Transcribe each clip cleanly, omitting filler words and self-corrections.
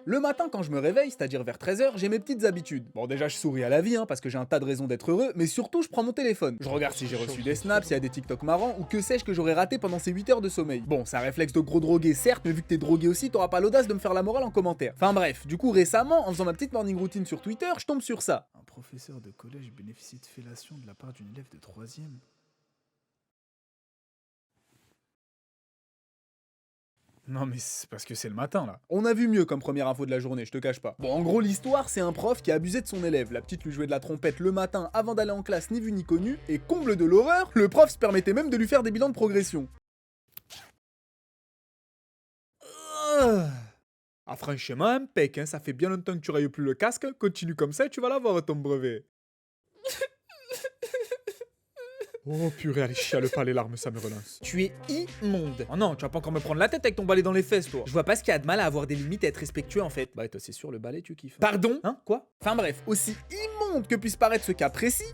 Le matin quand je me réveille, c'est-à-dire vers 13h, j'ai mes petites habitudes. Bon déjà je souris à la vie parce que j'ai un tas de raisons d'être heureux, mais surtout je prends mon téléphone. Je regarde si j'ai reçu des snaps, s'il y a des TikTok marrants ou que sais-je que j'aurais raté pendant ces 8 heures de sommeil. Bon, c'est un réflexe de gros drogué certes, mais vu que t'es drogué aussi, t'auras pas l'audace de me faire la morale en commentaire. Enfin bref, du coup récemment, en faisant ma petite morning routine sur Twitter, je tombe sur ça. Un professeur de collège bénéficie de fellation de la part d'une élève de 3ème. Non mais c'est parce que c'est le matin là. On a vu mieux comme première info de la journée, je te cache pas. Bon en gros l'histoire c'est un prof qui a abusé de son élève. La petite lui jouait de la trompette le matin avant d'aller en classe ni vu ni connu, et comble de l'horreur, le prof se permettait même de lui faire des bilans de progression. Ah franchement impec, hein, ça fait bien longtemps que tu rayes plus le casque, continue comme ça et tu vas l'avoir ton brevet. Oh purée, allez chiale pas les larmes, ça me relance. Tu es immonde. Oh non, tu vas pas encore me prendre la tête avec ton balai dans les fesses toi. Je vois pas ce qu'il y a de mal à avoir des limites et être respectueux en fait. Bah toi c'est sûr le balai tu kiffes. Pardon? Hein, quoi? Enfin bref, aussi immonde que puisse paraître ce cas précis,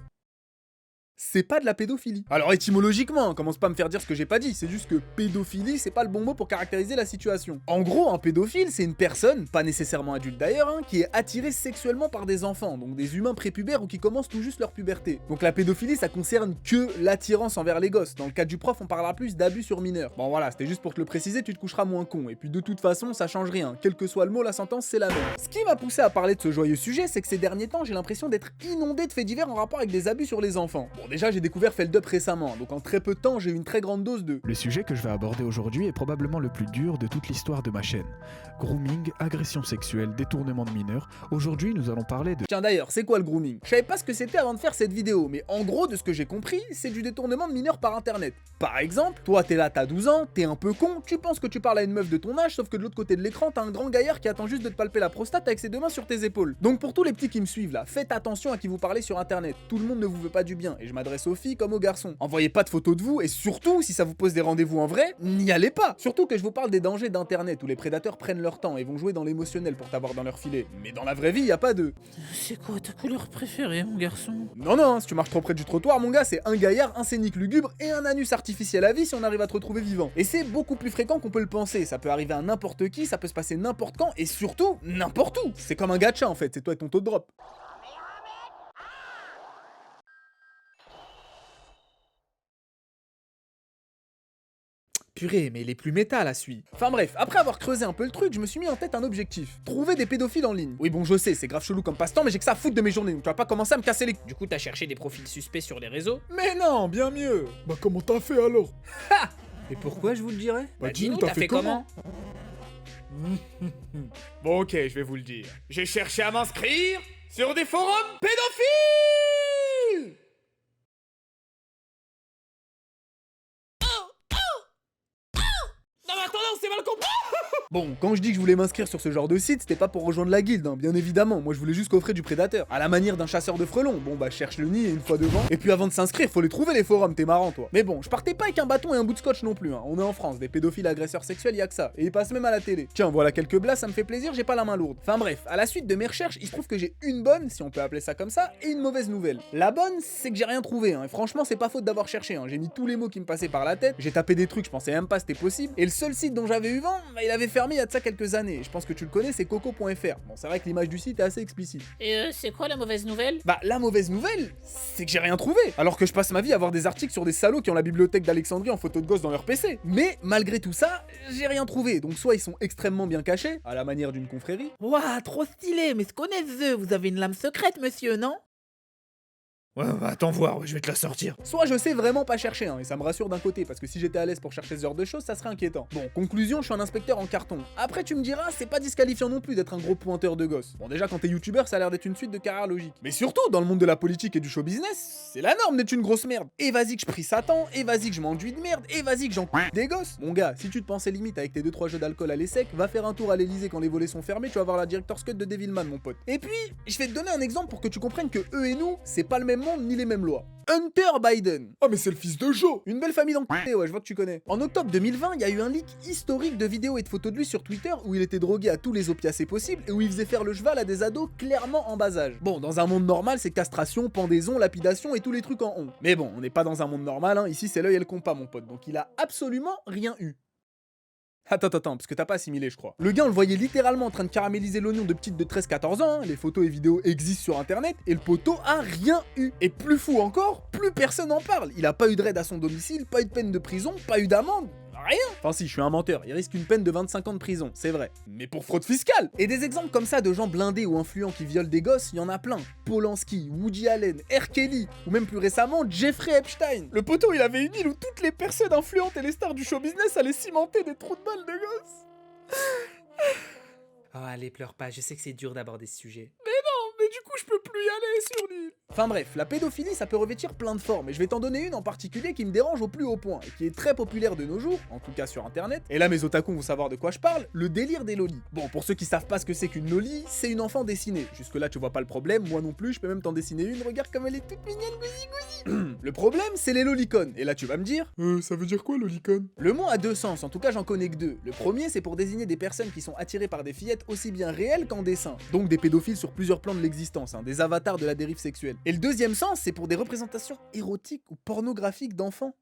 c'est pas de la pédophilie. Alors étymologiquement, commence pas à me faire dire ce que j'ai pas dit, c'est juste que pédophilie, c'est pas le bon mot pour caractériser la situation. En gros, un pédophile, c'est une personne, pas nécessairement adulte d'ailleurs, qui est attirée sexuellement par des enfants, donc des humains prépubères ou qui commencent tout juste leur puberté. Donc la pédophilie, ça concerne que l'attirance envers les gosses. Dans le cas du prof, on parlera plus d'abus sur mineurs. Bon voilà, c'était juste pour te le préciser, tu te coucheras moins con. Et puis de toute façon, ça change rien. Quel que soit le mot, la sentence, c'est la même. Ce qui m'a poussé à parler de ce joyeux sujet, c'est que ces derniers temps, j'ai l'impression d'être inondé de faits divers en rapport avec des abus sur les enfants. Bon déjà, j'ai découvert Feldup récemment, donc en très peu de temps, j'ai eu une très grande dose de... Le sujet que je vais aborder aujourd'hui est probablement le plus dur de toute l'histoire de ma chaîne. Grooming, agression sexuelle, détournement de mineurs. Aujourd'hui, nous allons parler de... Tiens d'ailleurs, c'est quoi le grooming? Je savais pas ce que c'était avant de faire cette vidéo, mais en gros, de ce que j'ai compris, c'est du détournement de mineurs par internet. Par exemple, toi t'es là, t'as 12 ans, t'es un peu con, tu penses que tu parles à une meuf de ton âge, sauf que de l'autre côté de l'écran, t'as un grand gaillard qui attend juste de te palper la prostate avec ses deux mains sur tes épaules. Donc pour tous les petits qui me suivent là, faites attention à qui vous parlez sur internet. Tout le monde ne vous veut pas du bien, et je m'adresse aux filles comme aux garçons. Envoyez pas de photos de vous, et surtout, si ça vous pose des rendez-vous en vrai, n'y allez pas. Surtout que je vous parle des dangers d'internet, où les prédateurs prennent leur temps et vont jouer dans l'émotionnel pour t'avoir dans leur filet. Mais dans la vraie vie, y a pas de... C'est quoi ta couleur préférée, mon garçon? Non, non, si tu marches trop près du trottoir, mon gars, c'est un gaillard, un scénique lugubre et un anus artificiel à vie si on arrive à te retrouver vivant. Et c'est beaucoup plus fréquent qu'on peut le penser, ça peut arriver à n'importe qui, ça peut se passer n'importe quand, et surtout, n'importe où. C'est comme un gacha en fait, c'est toi et ton taux de drop. Purée, mais il est plus méta la suite. Enfin bref, après avoir creusé un peu le truc, je me suis mis en tête un objectif. Trouver des pédophiles en ligne. Oui bon je sais, c'est grave chelou comme passe-temps, mais j'ai que ça à foutre de mes journées, donc tu vas pas commencer à me casser les... Du coup, t'as cherché des profils suspects sur les réseaux? Mais non, bien mieux. Bah comment t'as fait alors? Et pourquoi je vous le dirais? Bah, dis-nous, t'as fait comment? Bon ok, je vais vous le dire. J'ai cherché à m'inscrire sur des forums pédophiles. Non mais attends, c'est mal compris! Bon, quand je dis que je voulais m'inscrire sur ce genre de site, c'était pas pour rejoindre la guilde, bien évidemment. Moi, je voulais juste coffrer du prédateur. À la manière d'un chasseur de frelons. Bon, bah, cherche le nid et une fois devant. Et puis avant de s'inscrire, faut les trouver les forums, t'es marrant, toi. Mais bon, je partais pas avec un bâton et un bout de scotch non plus, On est en France, des pédophiles agresseurs sexuels, y a que ça. Et ils passent même à la télé. Tiens, voilà quelques blagues, ça me fait plaisir, j'ai pas la main lourde. Enfin bref, à la suite de mes recherches, il se trouve que j'ai une bonne, si on peut appeler ça comme ça, et une mauvaise nouvelle. La bonne, c'est que j'ai rien trouvé, Et franchement, c'est pas faute d'avoir cherché, J'ai mis tous les mots qui me passaient par la tête, j'ai tapé des trucs, je pensais même pas c'était possible. Et le seul site dont j'avais eu vent, bah, il avait fermé il y a de ça quelques années. Je pense que tu le connais, c'est coco.fr. Bon, c'est vrai que l'image du site est assez explicite. Et c'est quoi la mauvaise nouvelle? Bah, la mauvaise nouvelle, c'est que j'ai rien trouvé. Alors que je passe ma vie à voir des articles sur des salauds qui ont la bibliothèque d'Alexandrie en photo de gosse dans leur PC. Mais malgré tout ça, j'ai rien trouvé. Donc soit ils sont extrêmement bien cachés, à la manière d'une confrérie. Ouah, trop stylé, mais se connaissent-eux? Vous avez une lame secrète, monsieur, non? Ouais, bah attends voir, je vais te la sortir. Soit je sais vraiment pas chercher, et ça me rassure d'un côté, parce que si j'étais à l'aise pour chercher ce genre de choses, ça serait inquiétant. Bon, conclusion, je suis un inspecteur en carton. Après, tu me diras, c'est pas disqualifiant non plus d'être un gros pointeur de gosse. Bon, déjà, quand t'es youtubeur, ça a l'air d'être une suite de carrières logiques. Mais surtout, dans le monde de la politique et du show business, c'est la norme d'être une grosse merde. Et vas-y que je prie Satan, et vas-y que je m'enduis de merde, et vas-y que j'en des gosses. Mon gars, si tu te pensais limite avec tes 2-3 jeux d'alcool à l'essec, va faire un tour à l'Elysée quand les volets sont fermés, tu vas voir la director's cut de Devilman, mon pote. Et puis, je vais te donner un exemple pour que tu comprennes que eux et nous, c'est pas le même monde ni les mêmes lois. Hunter Biden. Ah mais c'est le fils de Joe. Une belle famille d'enculés, ouais, je vois que tu connais. En octobre 2020, il y a eu un leak historique de vidéos et de photos de lui sur Twitter où il était drogué à tous les opiacés possibles et où il faisait faire le cheval à des ados clairement en bas âge. Bon, dans un monde normal, c'est castration, pendaison, lapidation et tous les trucs en on. Mais bon, on n'est pas dans un monde normal, Ici c'est l'œil et le compas, mon pote, donc il a absolument rien eu. Attends, parce que t'as pas assimilé, je crois. Le gars, on le voyait littéralement en train de caraméliser l'oignon de petites de 13-14 ans, hein. Les photos et vidéos existent sur internet, et le poteau a rien eu. Et plus fou encore, plus personne en parle. Il a pas eu de raid à son domicile, pas eu de peine de prison, pas eu d'amende. Rien. Enfin si, je suis un menteur, il risque une peine de 25 ans de prison, c'est vrai. Mais pour fraude fiscale. Et des exemples comme ça de gens blindés ou influents qui violent des gosses, il y en a plein. Polanski, Woody Allen, R. Kelly, ou même plus récemment, Jeffrey Epstein. Le poteau, il avait une île où toutes les personnes influentes et les stars du show business allaient cimenter des trous de balles de gosses. Oh, allez, pleure pas, je sais que c'est dur d'aborder ce sujet. Mais du coup, je peux plus y aller sur l'île. Enfin bref, la pédophilie, ça peut revêtir plein de formes, et je vais t'en donner une en particulier qui me dérange au plus haut point, et qui est très populaire de nos jours, en tout cas sur internet, et là mes otakus vont savoir de quoi je parle, le délire des lolis. Bon, pour ceux qui savent pas ce que c'est qu'une loli, c'est une enfant dessinée. Jusque là tu vois pas le problème, moi non plus, je peux même t'en dessiner une, regarde comme elle est toute mignonne, gousi. Le problème, c'est les lolicones, et là tu vas me dire... Ça veut dire quoi, lolicone? Le mot a deux sens, en tout cas j'en connais que deux. Le premier, c'est pour désigner des personnes qui sont attirées par des fillettes aussi bien réelles qu'en dessin, donc des pédophiles sur plusieurs plans de l'existence, hein, des avatars de la dérive sexuelle. Et le deuxième sens, c'est pour des représentations érotiques ou pornographiques d'enfants.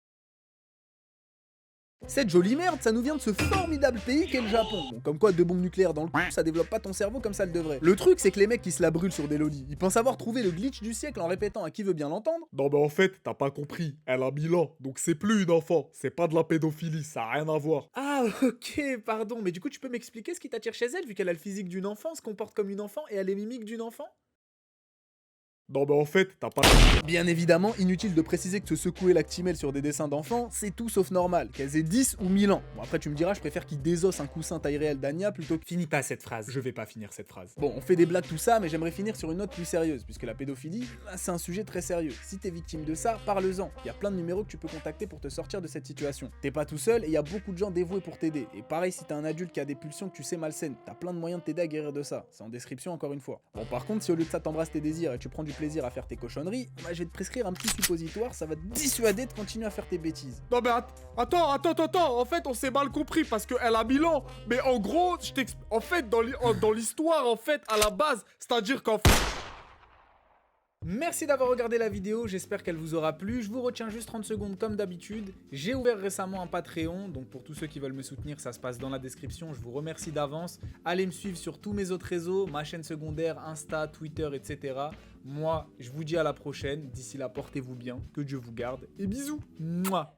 Cette jolie merde, ça nous vient de ce formidable pays qu'est le Japon. Bon, comme quoi, deux bombes nucléaires dans le cul, ça développe pas ton cerveau comme ça le devrait. Le truc, c'est que les mecs qui se la brûlent sur des lolis, ils pensent avoir trouvé le glitch du siècle en répétant à qui veut bien l'entendre. Non mais en fait, t'as pas compris, elle a 1000 ans, donc c'est plus une enfant, c'est pas de la pédophilie, ça a rien à voir. Ah ok, pardon, mais du coup tu peux m'expliquer ce qui t'attire chez elle, vu qu'elle a le physique d'une enfant, se comporte comme une enfant et a les mimiques d'une enfant? Non mais en fait, t'as pas... Bien évidemment, inutile de préciser que se secouer l'actimel sur des dessins d'enfants, c'est tout sauf normal, qu'elles aient 10 ou 1000 ans. Bon après tu me diras, je préfère qu'ils désossent un coussin taille réelle d'Anya plutôt que... Finis pas cette phrase. Je vais pas finir cette phrase. Bon, on fait des blagues tout ça, mais j'aimerais finir sur une note plus sérieuse, puisque la pédophilie, c'est un sujet très sérieux. Si t'es victime de ça, parle-en. Il y a plein de numéros que tu peux contacter pour te sortir de cette situation. T'es pas tout seul et il y a beaucoup de gens dévoués pour t'aider. Et pareil, si t'es un adulte qui a des pulsions que tu sais malsaines, t'as plein de moyens de t'aider à guérir de ça. C'est en description encore une fois. Bon, par contre, si au lieu de ça t'embrasses tes désirs et tu prends du plaisir à faire tes cochonneries, bah, je vais te prescrire un petit suppositoire, ça va te dissuader de continuer à faire tes bêtises. Non mais attends, en fait on s'est mal compris parce qu'elle a 1000 ans, mais en gros, je t'explique, en fait dans l'histoire, en fait, à la base, c'est-à-dire qu'en fait... Merci d'avoir regardé la vidéo, j'espère qu'elle vous aura plu. Je vous retiens juste 30 secondes comme d'habitude. J'ai ouvert récemment un Patreon, donc pour tous ceux qui veulent me soutenir, ça se passe dans la description. Je vous remercie d'avance. Allez me suivre sur tous mes autres réseaux, ma chaîne secondaire, Insta, Twitter, etc. Moi, je vous dis à la prochaine. D'ici là, portez-vous bien, que Dieu vous garde et bisous. Mouah.